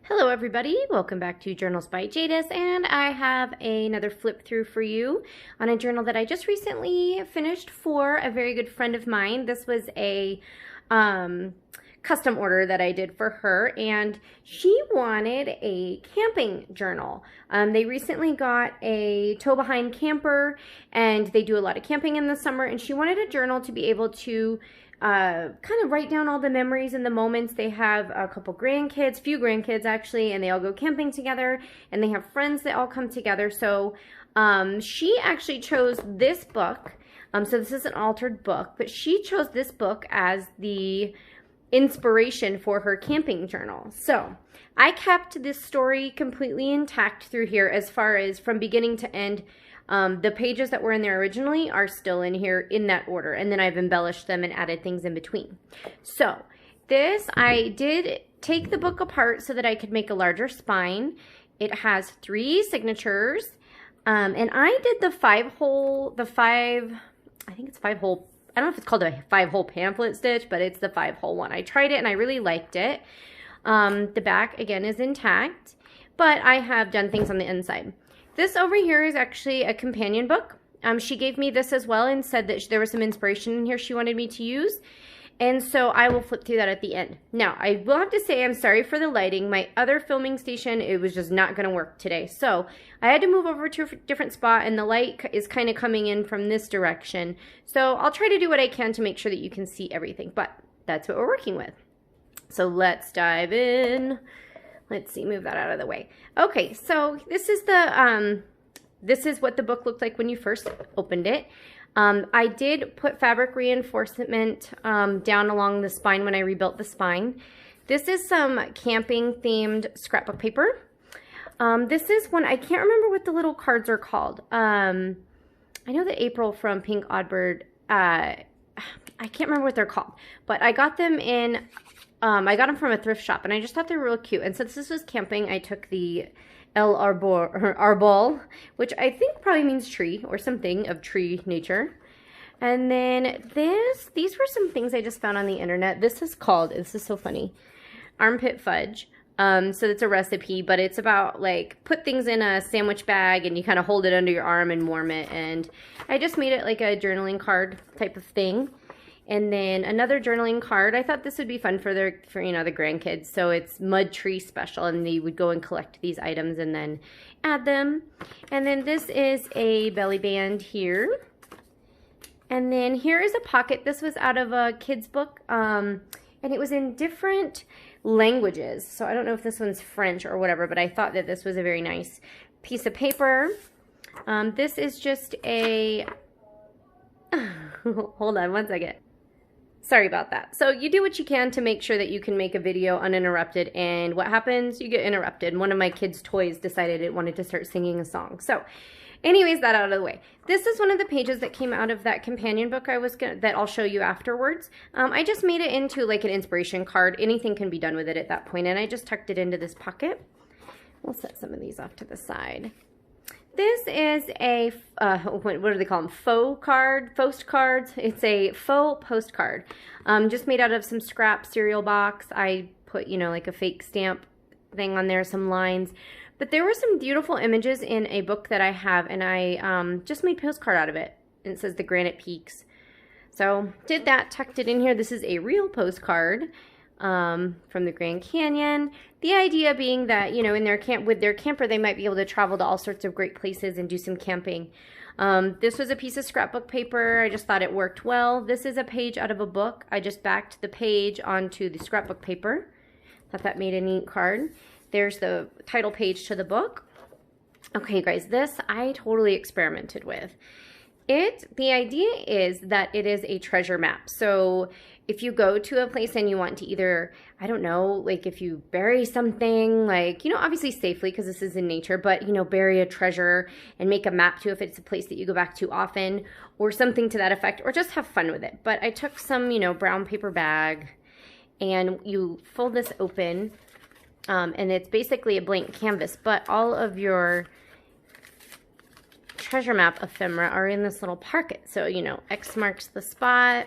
Hello everybody, welcome back to Journals by Jadis, and I have another flip through for you on a journal that I just recently finished for a very good friend of mine. This was a custom order that I did for her, and she wanted a camping journal. They recently got a tow behind camper, and they do a lot of camping in the summer, and she wanted a journal to be able to kind of write down all the memories and the moments. They have a couple grandkids, few grandkids actually, and they all go camping together, and they have friends that all come together. So she actually chose this book. So this is an altered book, but she chose this book as the inspiration for her camping journal. So I kept this story completely intact through here as far as from beginning to end. The pages that were in there originally are still in here in that order, and then I've embellished them and added things in between. So this, I did take the book apart so that I could make a larger spine. It has 3 signatures, and I did the 5-hole, I think it's 5-hole, I don't know if it's called a 5-hole pamphlet stitch, but it's the 5-hole one. I tried it and I really liked it. The back, again, is intact, but I have done things on the inside. This over here is actually a companion book. She gave me this as well and said that there was some inspiration in here she wanted me to use. And so I will flip through that at the end. Now, I will have to say I'm sorry for the lighting. My other filming station, it was just not going to work today. So I had to move over to a different spot, and the light is kind of coming in from this direction. So I'll try to do what I can to make sure that you can see everything. But that's what we're working with. So let's dive in. Let's see, move that out of the way. Okay, so this is the this is what the book looked like when you first opened it. I did put fabric reinforcement down along the spine when I rebuilt the spine. This is some camping themed scrapbook paper. This is one, I can't remember what the little cards are called. I know that April from Pink Oddbird, I can't remember what they're called, but I got them in I got them from a thrift shop, and I just thought they were real cute. And since this was camping, I took the arbol, which I think probably means tree or something of tree nature. And then these were some things I just found on the internet. This is so funny, armpit fudge. So it's a recipe, but it's about like put things in a sandwich bag and you kind of hold it under your arm and warm it. And I just made it like a journaling card type of thing. And then another journaling card. I thought this would be fun for the grandkids. So it's Mud Tree Special, and they would go and collect these items and then add them. And then this is a belly band here. And then here is a pocket. This was out of a kid's book, and it was in different languages. So I don't know if this one's French or whatever, but I thought that this was a very nice piece of paper. This is just a, hold on one second. Sorry about that. So you do what you can to make sure that you can make a video uninterrupted, and what happens? You get interrupted. One of my kids' toys decided it wanted to start singing a song. So anyways, that out of the way. This is one of the pages that came out of that companion book that I'll show you afterwards. I just made it into like an inspiration card. Anything can be done with it at that point, and I just tucked it into this pocket. We'll set some of these off to the side. This is a, what do they call them? Faux cards. It's a faux postcard. Just made out of some scrap cereal box. I put, like a fake stamp thing on there, some lines. But there were some beautiful images in a book that I have, and I just made postcard out of it. And it says the Granite Peaks. So did that, tucked it in here. This is a real postcard from the Grand Canyon. The idea being that, in with their camper, they might be able to travel to all sorts of great places and do some camping. This was a piece of scrapbook paper. I just thought it worked well. This is a page out of a book. I just backed the page onto the scrapbook paper. Thought that made a neat card. There's the title page to the book. Okay, guys, this I totally experimented with. The idea is that it is a treasure map. So if you go to a place and you want to either, I don't know, like if you bury something, like, obviously safely because this is in nature, but, bury a treasure and make a map to if it's a place that you go back to often or something to that effect, or just have fun with it. But I took some, brown paper bag, and you fold this open, and it's basically a blank canvas, but all of your treasure map ephemera are in this little pocket. So, X marks the spot.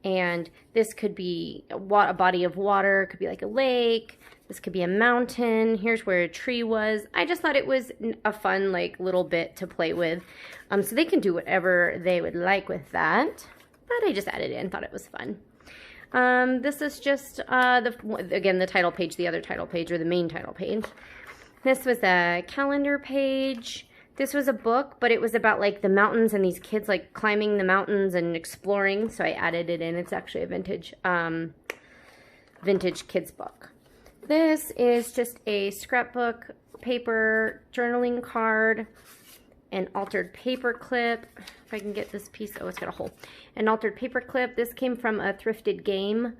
And this could be a body of water, it could be like a lake. This could be a mountain. Here's where a tree was. I just thought it was a fun, like, little bit to play with. So they can do whatever they would like with that. But I just added it and thought it was fun. This is just, again, the title page, the other title page, or the main title page. This was a calendar page. This was a book, but it was about, like, the mountains and these kids, like, climbing the mountains and exploring. So I added it in. It's actually a vintage kids book. This is just a scrapbook, paper, journaling card, an altered paper clip. If I can get this piece, oh, it's got a hole. An altered paper clip. This came from a thrifted game.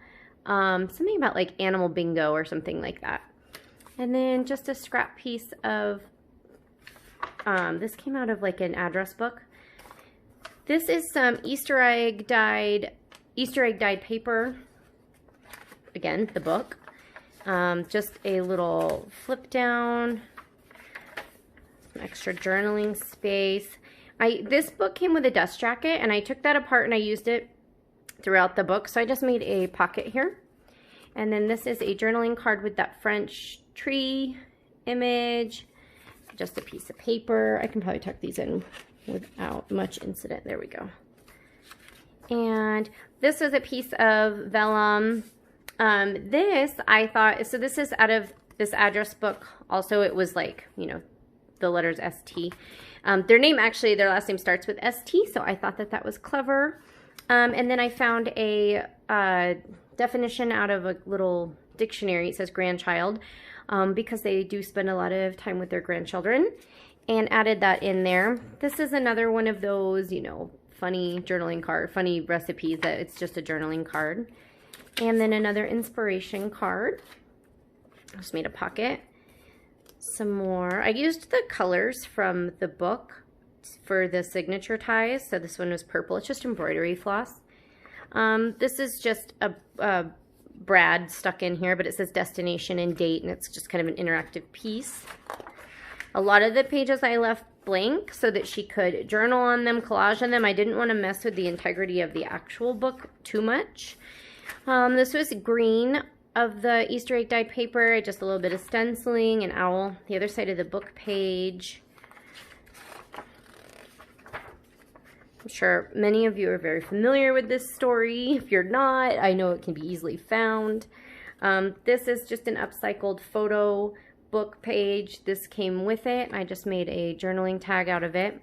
Something about like animal bingo or something like that. And then just a scrap piece of, this came out of like an address book. This is some Easter egg dyed paper. Again, the book. Just a little flip down, some extra journaling space. This book came with a dust jacket, and I took that apart and I used it throughout the book. So I just made a pocket here. And then this is a journaling card with that French tree image. Just a piece of paper. I can probably tuck these in without much incident. There we go. And this was a piece of vellum. This, I thought, so this is out of this address book. Also, it was like, you know, the letters ST. Their name, actually, their last name starts with ST, so I thought that that was clever. And then I found a definition out of a little dictionary. It says grandchild, because they do spend a lot of time with their grandchildren, and added that in there. This is another one of those, you know, funny journaling card, funny recipes that it's just a journaling card. And then another inspiration card. I just made a pocket. Some more. I used the colors from the book for the signature ties. So this one was purple. It's just embroidery floss. This is just a brad stuck in here, but it says destination and date, and it's just kind of an interactive piece. A lot of the pages I left blank so that she could journal on them, collage on them. I didn't want to mess with the integrity of the actual book too much. This was green of the Easter egg dyed paper, just a little bit of stenciling, an owl, the other side of the book page. I'm sure many of you are very familiar with this story. If you're not, I know it can be easily found. This is just an upcycled photo book page. This came with it. I just made a journaling tag out of it.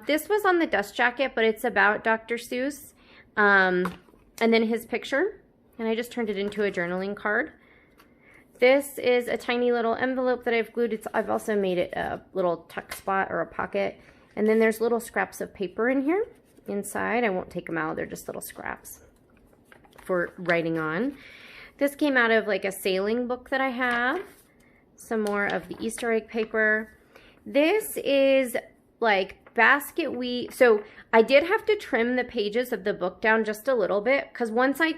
This was on the dust jacket, but it's about Dr. Seuss. And then his picture, and I just turned it into a journaling card. This is a tiny little envelope that I've glued. I've also made it a little tuck spot or a pocket. And then there's little scraps of paper in here inside. I won't take them out. They're just little scraps for writing on. This came out of like a sailing book that I have. Some more of the Easter egg paper. This is like basket weave. So I did have to trim the pages of the book down just a little bit, because once I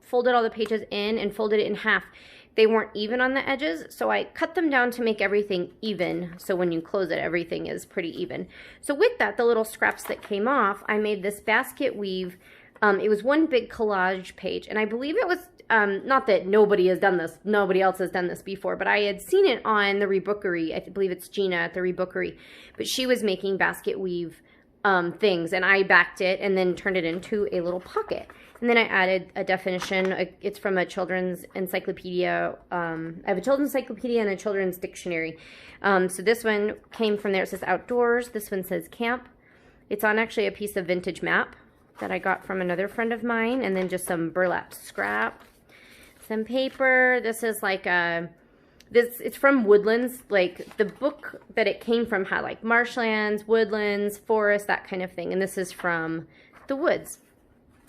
folded all the pages in and folded it in half, they weren't even on the edges. So I cut them down to make everything even. So when you close it, everything is pretty even. So with that, the little scraps that came off, I made this basket weave. It was one big collage page, and I believe it was, not that nobody has done this, nobody else has done this before, but I had seen it on the Rebookery. I believe it's Gina at the Rebookery, but she was making basket weave things, and I backed it and then turned it into a little pocket. And then I added a definition. It's from a children's encyclopedia. I have a children's encyclopedia and a children's dictionary. So this one came from there. It says outdoors. This one says camp. It's on actually a piece of vintage map that I got from another friend of mine, and then just some burlap scrap, some paper. This is like it's from Woodlands. Like the book that it came from had like marshlands, woodlands, forest, that kind of thing. And this is from the woods.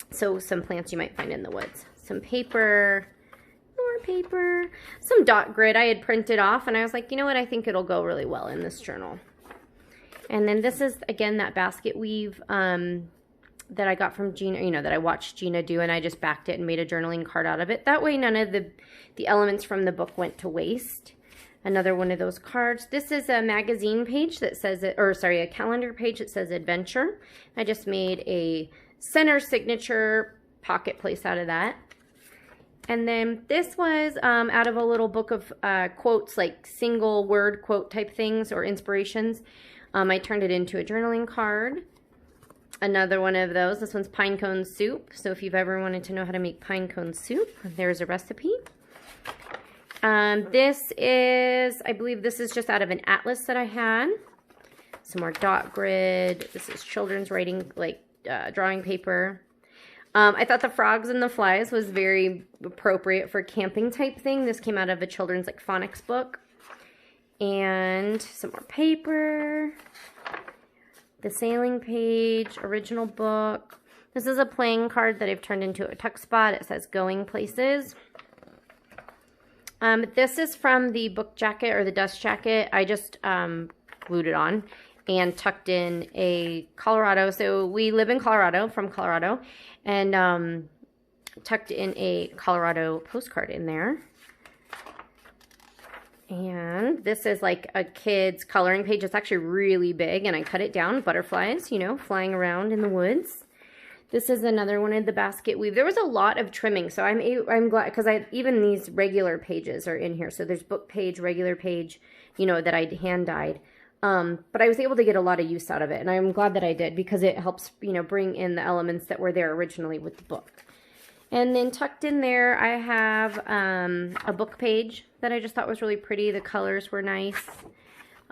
So some plants you might find in the woods. Some paper, more paper, some dot grid I had printed off, and I was like, you know what, I think it'll go really well in this journal. And then this is, again, that basket weave that I got from Gina, you know, that I watched Gina do, and I just backed it and made a journaling card out of it. That way none of the elements from the book went to waste. Another one of those cards. This is a magazine page that says, a calendar page that says adventure. I just made a center signature pocket place out of that. And then this was out of a little book of quotes, like single word quote type things or inspirations. I turned it into a journaling card. Another one of those. This one's pine cone soup. So if you've ever wanted to know how to make pine cone soup, there's a recipe. This is, I believe this is just out of an atlas that I had. Some more dot grid. This is children's writing, like drawing paper. I thought the frogs and the flies was very appropriate for camping type thing. This came out of a children's like phonics book. And some more paper. The sailing page, original book. This is a playing card that I've turned into a tuck spot. It says going places. This is from the book jacket or the dust jacket. I just glued it on and tucked in a Colorado. So we live in Colorado, from Colorado, and tucked in a Colorado postcard in there. And this is like a kid's coloring page. It's actually really big, and I cut it down. Butterflies, you know, flying around in the woods. This is another one of the basket weave. There was a lot of trimming, so I'm glad, because even these regular pages are in here. So there's book page, regular page, you know, that I hand dyed. But I was able to get a lot of use out of it, and I'm glad that I did, because it helps, you know, bring in the elements that were there originally with the book. And then tucked in there, I have a book page that I just thought was really pretty. The colors were nice.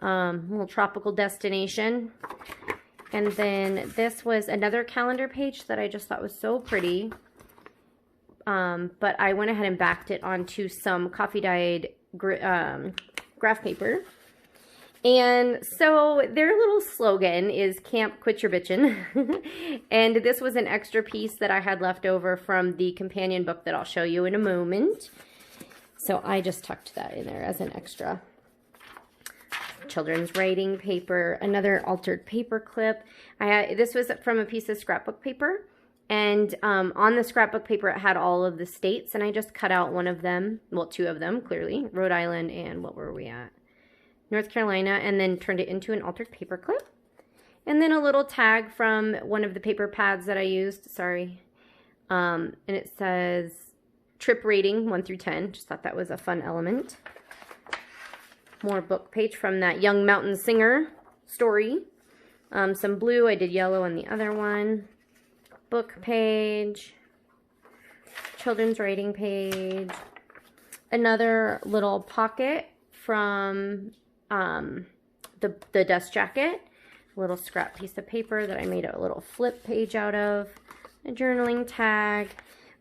Little tropical destination. And then this was another calendar page that I just thought was so pretty. But I went ahead and backed it onto some coffee dyed graph paper. And so their little slogan is Camp Quitcherbitchin. And this was an extra piece that I had left over from the companion book that I'll show you in a moment. So I just tucked that in there as an extra. Children's writing paper, another altered paper clip. This was from a piece of scrapbook paper. And on the scrapbook paper, it had all of the states. And I just cut out one of them, well, two of them, clearly. Rhode Island and what were we at? North Carolina, and then turned it into an altered paper clip. And then a little tag from one of the paper pads that I used, sorry. And it says trip rating 1 through 10. Just thought that was a fun element. More book page from that Young Mountain Singer story. Some blue, I did yellow on the other one. Book page. Children's writing page. Another little pocket from the dust jacket, a little scrap piece of paper that I made a little flip page out of, a journaling tag.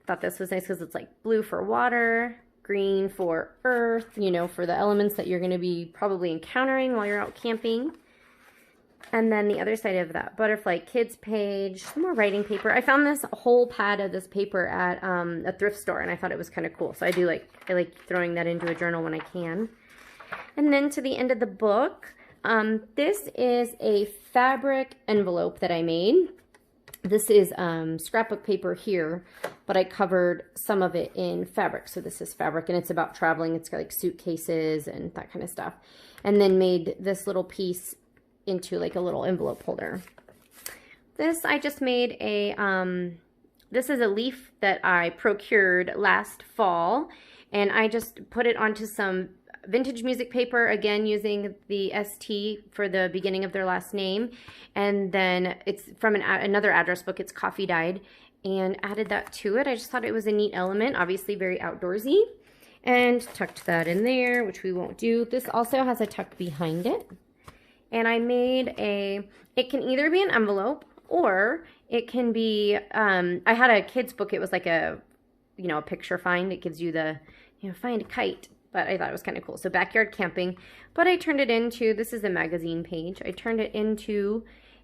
Thought this was nice because it's like blue for water, green for earth, you know, for the elements that you're going to be probably encountering while you're out camping. And then the other side of that butterfly kids page, some more writing paper. I found this whole pad of this paper at a thrift store, and I thought it was kind of cool. So I like throwing that into a journal when I can. And then to the end of the book, this is a fabric envelope that I made. This is scrapbook paper here, but I covered some of it in fabric. So this is fabric, and it's about traveling. It's got like suitcases and that kind of stuff. And then made this little piece into like a little envelope holder. This I just made a, this is a leaf that I procured last fall, and I just put it onto some vintage music paper, again using the ST for the beginning of their last name, and then it's from another address book. It's coffee dyed, and added that to it. I just thought it was a neat element, obviously very outdoorsy, and tucked that in there, which we won't do. This also has a tuck behind it, and I made it can either be an envelope or it can be, I had a kid's book. It was like a, you know, a picture find. It gives you the, you know, find a kite. But I thought it was kind of cool. So backyard camping. But I turned it into, this is a magazine page. I turned it into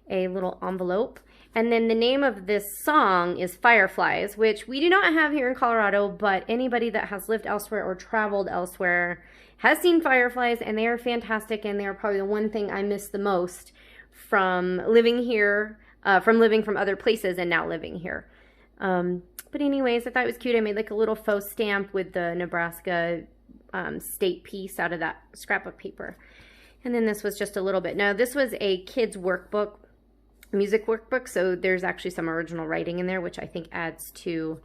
a little envelope. And then the name of this song is Fireflies, which we do not have here in Colorado, but anybody that has lived elsewhere or traveled elsewhere has seen fireflies, and they are fantastic, and they are probably the one thing I miss the most from living here, from other places and now living here. But anyways, I thought it was cute. I made like a little faux stamp with the Nebraska state piece out of that scrapbook paper. And then this was just a little bit. Now this was a kid's workbook, music workbook, so there's actually some original writing in there, which I think adds to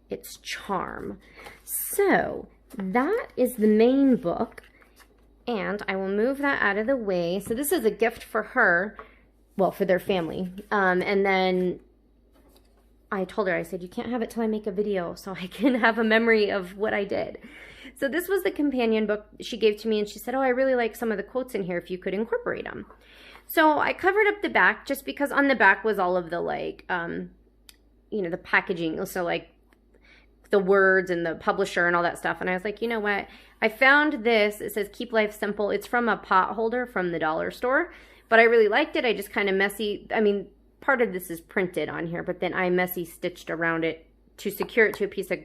its charm. So that is the main book, and I will move that out of the way. So this is a gift for her, well, for their family. And then I told her, I said, you can't have it till I make a video so I can have a memory of what I did. So this was the companion book she gave to me, and she said, oh, I really like some of the quotes in here if you could incorporate them. So I covered up the back just because on the back was all of the like, you know, the packaging. So like the words and the publisher and all that stuff. And I was like, you know what? I found this. It says Keep Life Simple. It's from a pot holder from the dollar store, but I really liked it. I just kind of messy. I mean, part of this is printed on here, but then I messy stitched around it to secure it to a piece of,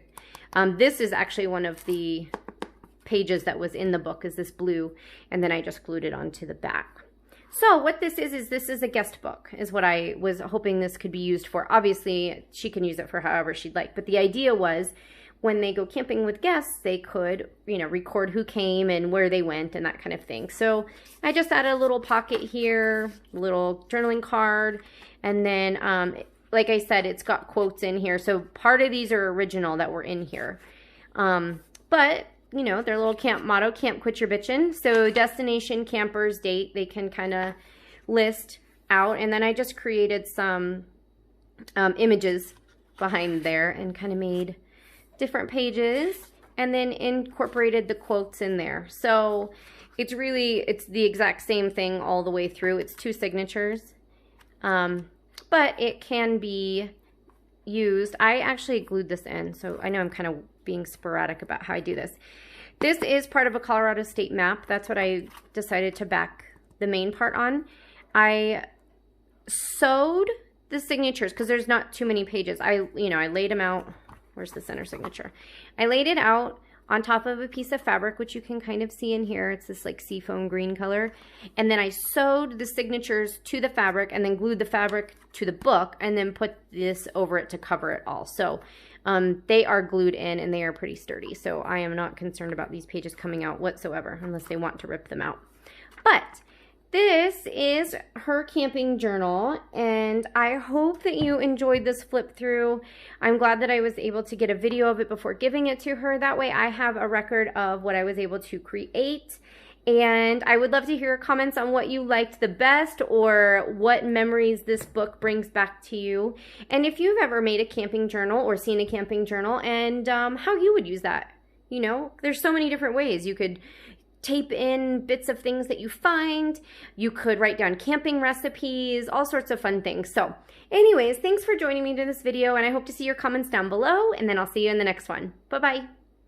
this is actually one of the pages that was in the book, is this blue, and then I just glued it onto the back. So what this is this is a guest book, is what I was hoping this could be used for. Obviously, she can use it for however she'd like, but the idea was when they go camping with guests, they could, you know, record who came and where they went and that kind of thing. So I just added a little pocket here, little journaling card, and then, like I said, it's got quotes in here. So part of these are original that were in here. But, you know, their little camp motto, Camp Quitcherbitchin. So destination, campers, date, they can kind of list out. And then I just created some images behind there and kind of made different pages and then incorporated the quotes in there. So it's the exact same thing all the way through. It's 2 signatures. But it can be used. I actually glued this in, so I know I'm kind of being sporadic about how I do this. This is part of a Colorado state map. That's what I decided to back the main part on. I sewed the signatures because there's not too many pages. I laid them out. Where's the center signature? I laid it out on top of a piece of fabric, which you can kind of see in here. It's this like seafoam green color. And then I sewed the signatures to the fabric and then glued the fabric to the book and then put this over it to cover it all. So they are glued in and they are pretty sturdy. So I am not concerned about these pages coming out whatsoever unless they want to rip them out. But this is her camping journal, and I hope that you enjoyed this flip through. I'm glad that I was able to get a video of it before giving it to her. That way I have a record of what I was able to create. And I would love to hear your comments on what you liked the best or what memories this book brings back to you. And if you've ever made a camping journal or seen a camping journal and how you would use that. You know, there's so many different ways. You could tape in bits of things that you find. You could write down camping recipes, all sorts of fun things. So anyways, thanks for joining me in this video, and I hope to see your comments down below, and then I'll see you in the next one. Bye-bye.